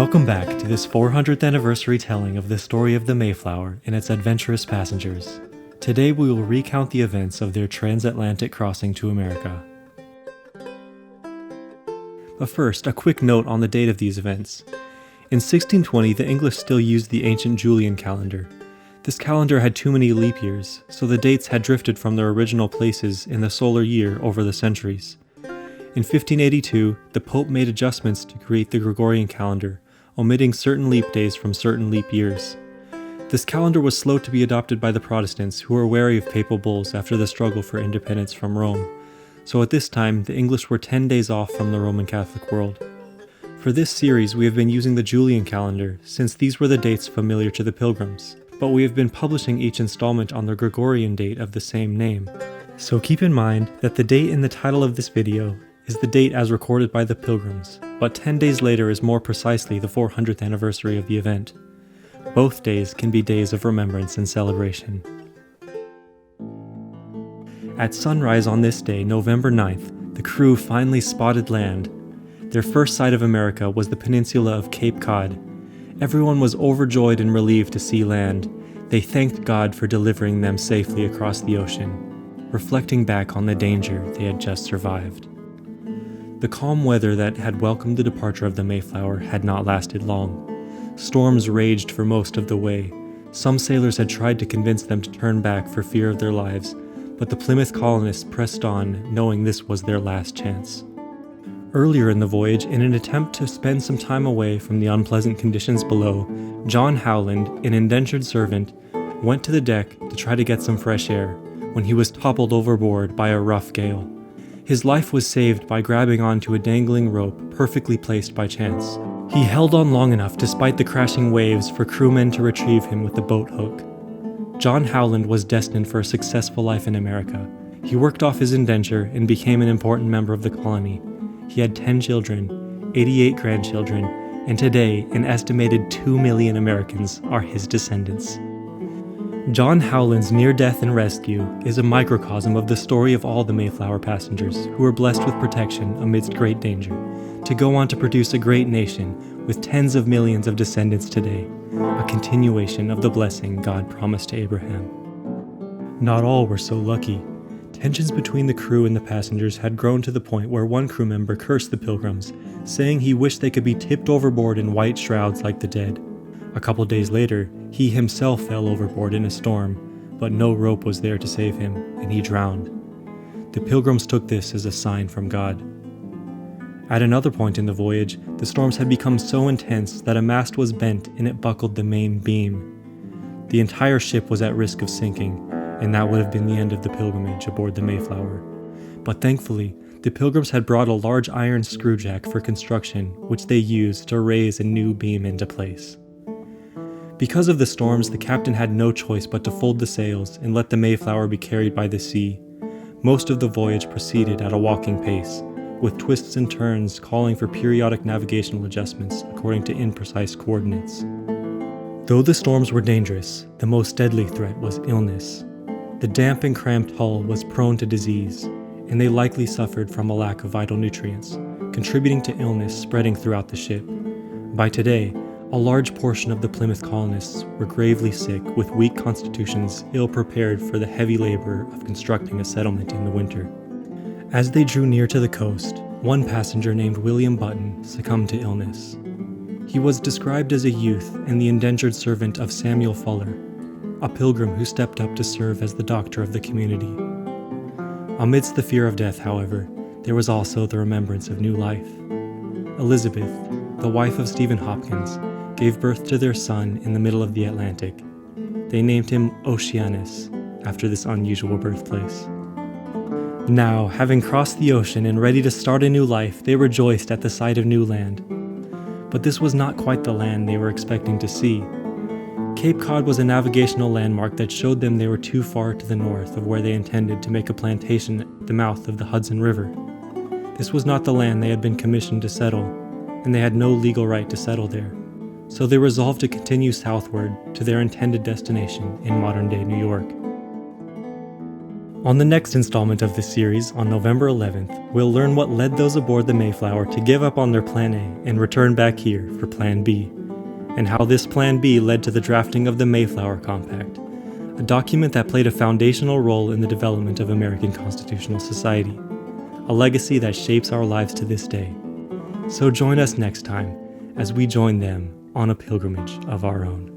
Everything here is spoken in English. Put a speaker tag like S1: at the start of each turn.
S1: Welcome back to this 400th anniversary telling of the story of the Mayflower and its adventurous passengers. Today we will recount the events of their transatlantic crossing to America. But first, a quick note on the date of these events. In 1620, the English still used the ancient Julian calendar. This calendar had too many leap years, so the dates had drifted from their original places in the solar year over the centuries. In 1582, the Pope made adjustments to create the Gregorian calendar, omitting certain leap days from certain leap years. This calendar was slow to be adopted by the Protestants, who were wary of papal bulls after the struggle for independence from Rome. So at this time, the English were 10 days off from the Roman Catholic world. For this series, we have been using the Julian calendar, since these were the dates familiar to the Pilgrims, but we have been publishing each installment on the Gregorian date of the same name. So keep in mind that the date in the title of this video is the date as recorded by the Pilgrims, but 10 days later is more precisely the 400th anniversary of the event. Both days can be days of remembrance and celebration. At sunrise on this day, November 9th, the crew finally spotted land. Their first sight of America was the peninsula of Cape Cod. Everyone was overjoyed and relieved to see land. They thanked God for delivering them safely across the ocean, reflecting back on the danger they had just survived. The calm weather that had welcomed the departure of the Mayflower had not lasted long. Storms raged for most of the way. Some sailors had tried to convince them to turn back for fear of their lives, but the Plymouth colonists pressed on, knowing this was their last chance. Earlier in the voyage, in an attempt to spend some time away from the unpleasant conditions below, John Howland, an indentured servant, went to the deck to try to get some fresh air when he was toppled overboard by a rough gale. His life was saved by grabbing onto a dangling rope perfectly placed by chance. He held on long enough despite the crashing waves for crewmen to retrieve him with the boat hook. John Howland was destined for a successful life in America. He worked off his indenture and became an important member of the colony. He had 10 children, 88 grandchildren, and today an estimated 2 million Americans are his descendants. John Howland's near-death and rescue is a microcosm of the story of all the Mayflower passengers who were blessed with protection amidst great danger, to go on to produce a great nation with tens of millions of descendants today, a continuation of the blessing God promised to Abraham. Not all were so lucky. Tensions between the crew and the passengers had grown to the point where one crew member cursed the Pilgrims, saying he wished they could be tipped overboard in white shrouds like the dead. A couple days later, he himself fell overboard in a storm, but no rope was there to save him, and he drowned. The Pilgrims took this as a sign from God. At another point in the voyage, the storms had become so intense that a mast was bent and it buckled the main beam. The entire ship was at risk of sinking, and that would have been the end of the pilgrimage aboard the Mayflower. But thankfully, the Pilgrims had brought a large iron screwjack for construction, which they used to raise a new beam into place. Because of the storms, the captain had no choice but to fold the sails and let the Mayflower be carried by the sea. Most of the voyage proceeded at a walking pace, with twists and turns calling for periodic navigational adjustments according to imprecise coordinates. Though the storms were dangerous, the most deadly threat was illness. The damp and cramped hull was prone to disease, and they likely suffered from a lack of vital nutrients, contributing to illness spreading throughout the ship. By today, a large portion of the Plymouth colonists were gravely sick with weak constitutions, ill-prepared for the heavy labor of constructing a settlement in the winter. As they drew near to the coast, one passenger named William Button succumbed to illness. He was described as a youth and the indentured servant of Samuel Fuller, a pilgrim who stepped up to serve as the doctor of the community. Amidst the fear of death, however, there was also the remembrance of new life. Elizabeth, the wife of Stephen Hopkins, gave birth to their son in the middle of the Atlantic. They named him Oceanus, after this unusual birthplace. Now, having crossed the ocean and ready to start a new life, they rejoiced at the sight of new land. But this was not quite the land they were expecting to see. Cape Cod was a navigational landmark that showed them they were too far to the north of where they intended to make a plantation at the mouth of the Hudson River. This was not the land they had been commissioned to settle, and they had no legal right to settle there. So they resolved to continue southward to their intended destination in modern-day New York. On the next installment of this series, on November 11th, we'll learn what led those aboard the Mayflower to give up on their Plan A and return back here for Plan B, and how this Plan B led to the drafting of the Mayflower Compact, a document that played a foundational role in the development of American constitutional society, a legacy that shapes our lives to this day. So join us next time as we join them on a pilgrimage of our own.